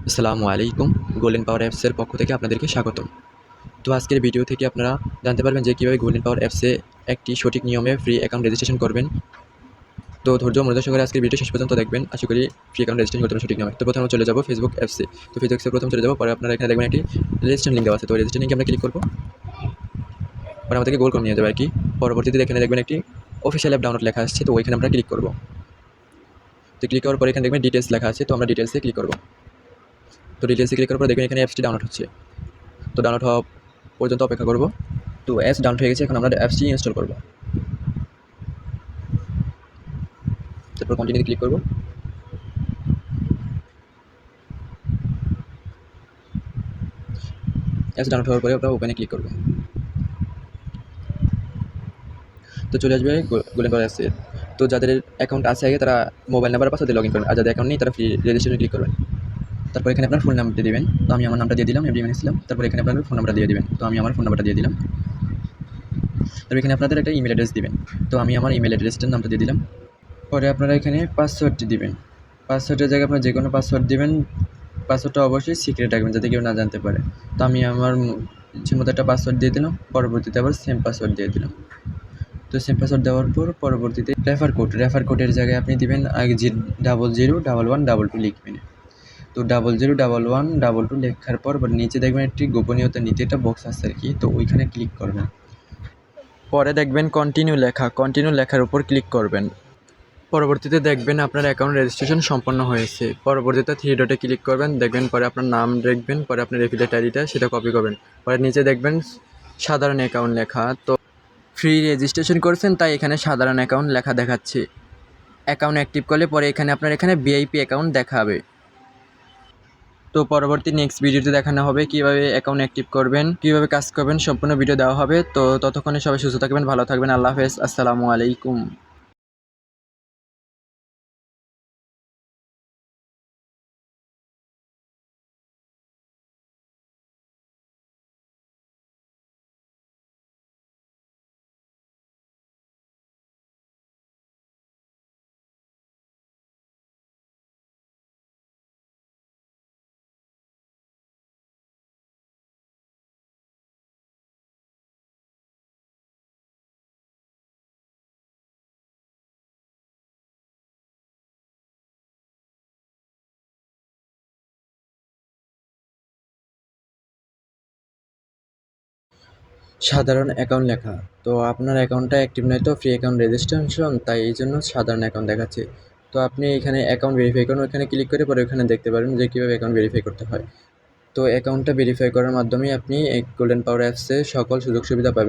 আসসালামু আলাইকুম। গোল্ডেন পাওয়ার অ্যাপসের পক্ষ থেকে আপনাদেরকে স্বাগতম। তো আজকের ভিডিও থেকে আপনারা জানতে পারবেন যে কীভাবে গোল্ডেন পাওয়ার অ্যাপসে একটি সঠিক নিয়মে ফ্রি অ্যাকাউন্ট রেজিস্ট্রেশন করবেন। তো ধৈর্য মনোযোগ সহকারে আজকের ভিডিও শেষ পর্যন্ত দেখবেন। আশা করি ফ্রি অ্যাকাউন্ট রেজিস্ট্রেশন করতে পারবেন সঠিক নিয়মে। তো প্রথমে চলে যাব ফেসবুক অ্যাপসে। তো ফেসবুক অ্যাপসে প্রথম চলে যাব, পরে আপনারা এখানে দেখবেন একটি রেজিস্ট্রেশন লিঙ্ক দেওয়া আছে। তো রেজিস্ট্রেশন লিঙ্কে আমরা ক্লিক করব। পরে আমাদেরকে গোল করে নিয়ে যাবে আর কি। পরবর্তীতে এখানে দেখবেন একটি অফিসিয়াল অ্যাপ ডাউনলোড লেখা আসছে, তো ওইখানে আমরা ক্লিক করব। তো ক্লিক করার পরে এখানে দেখবেন ডিটেলস লেখা আছে, তো আমরা ডিটেলসে ক্লিক করব। তো ডিটেলসে ক্লিক করার পর দেখবেন এখানে অ্যাপসটি ডাউনলোড হচ্ছে। তো ডাউনলোড হওয়া পর্যন্ত অপেক্ষা করব। তো অ্যাপস ডাউনলোড হয়ে গেছে, এখন আমরা অ্যাপসটি ইনস্টল করব। তারপর কন্টিনিউতে ক্লিক করব। অ্যাপস ডাউনলোড হওয়ার পরে আমরা ওপেনে ক্লিক করব। তো চলে আসবে গোল্ডেন পাওয়ার অ্যাপসে। তো যাদের অ্যাকাউন্ট আছে আগে তারা মোবাইল নাম্বার পাসওয়ার্ড দিয়ে লগ ইন করবেন, আর যাদের অ্যাকাউন্ট নেই তারা ফ্রি রেজিস্ট্রেশনে ক্লিক করবেন। তারপর এখানে আপনার ফোন নাম্বারটি দিবেন। তো আমি আমার নামটা দিয়ে দিলাম, এমডি ইসলাম। তারপর এখানে আপনার ফোন নাম্বারটা দিয়ে দিবেন। তো আমি আমার ফোন নাম্বারটা দিয়ে দিলাম। তারপর এখানে আপনাদের একটা ইমেল অ্যাড্রেস দিবেন। তো আমি আমার ইমেল অ্যাড্রেসটার নামটা দিয়ে দিলাম। পরে আপনারা এখানে পাসওয়ার্ডটি দিবেন। পাসওয়ার্ডের জায়গায় আপনারা যে কোনো পাসওয়ার্ড দিবেন। পাসওয়ার্ডটা অবশ্যই সিক্রেট রাখবেন যাতে কেউ না জানতে পারে। তো আমি আমার ইচ্ছে মতো একটা পাসওয়ার্ড দিয়ে দিলাম। পরবর্তীতে আবার সেম পাসওয়ার্ড দিয়ে দিলাম। তো সেম পাসওয়ার্ড দেওয়ার পর পরবর্তীতে রেফার কোডের জায়গায় আপনি দিবেন আগে 001112 লিখবেন। তো 001112 লেখার পর নিচে দেখবেন একটি গোপনীয়তা নীতি একটা বক্স আছে আর কি, তো ওইখানে ক্লিক করবেন। পরে দেখবেন কন্টিনিউ লেখার উপর ক্লিক করবেন। পরবর্তীতে দেখবেন আপনার অ্যাকাউন্ট রেজিস্ট্রেশন সম্পন্ন হয়েছে। পরবর্তীতে 3 ডটে ক্লিক করবেন, দেখবেন পরে আপনার নাম লিখবেন, পরে আপনার এফিলিয়েট আইডিটা সেটা কপি করবেন। পরে নিচে দেখবেন সাধারণ অ্যাকাউন্ট লেখা। তো ফ্রি রেজিস্ট্রেশন করছেন তাই এখানে সাধারণ অ্যাকাউন্ট লেখা দেখাচ্ছে। অ্যাকাউন্ট অ্যাক্টিভ করলে পরে আপনার এখানে ভিআইপি অ্যাকাউন্ট দেখাবে। তো পরবর্তী নেক্সট ভিডিওতে দেখানো হবে কীভাবে অ্যাকাউন্ট অ্যাক্টিভ করবেন, কীভাবে কাজ করবেন, সম্পূর্ণ ভিডিও দেওয়া হবে। তো ততক্ষণে সবাই সুস্থ থাকবেন, ভালো থাকবেন। আল্লাহ হাফেজ। আসসালামু আলাইকুম। সাধারণ অ্যাকাউন্ট লেখা। তো আপনার অ্যাকাউন্টটা অ্যাক্টিভ নয়, তো ফ্রি অ্যাকাউন্ট রেজিস্ট্রেশন, তাই এই জন্য সাধারণ অ্যাকাউন্ট দেখাচ্ছে। তো আপনি এখানে অ্যাকাউন্ট ভেরিফাই করুন, ওইখানে ক্লিক করে পরে ওখানে দেখতে পারবেন যে কীভাবে অ্যাকাউন্ট ভেরিফাই করতে হয়। তো অ্যাকাউন্টটা ভেরিফাই করার মাধ্যমেই আপনি এই গোল্ডেন পাওয়ার অ্যাপসে সকল সুযোগ সুবিধা পাবেন।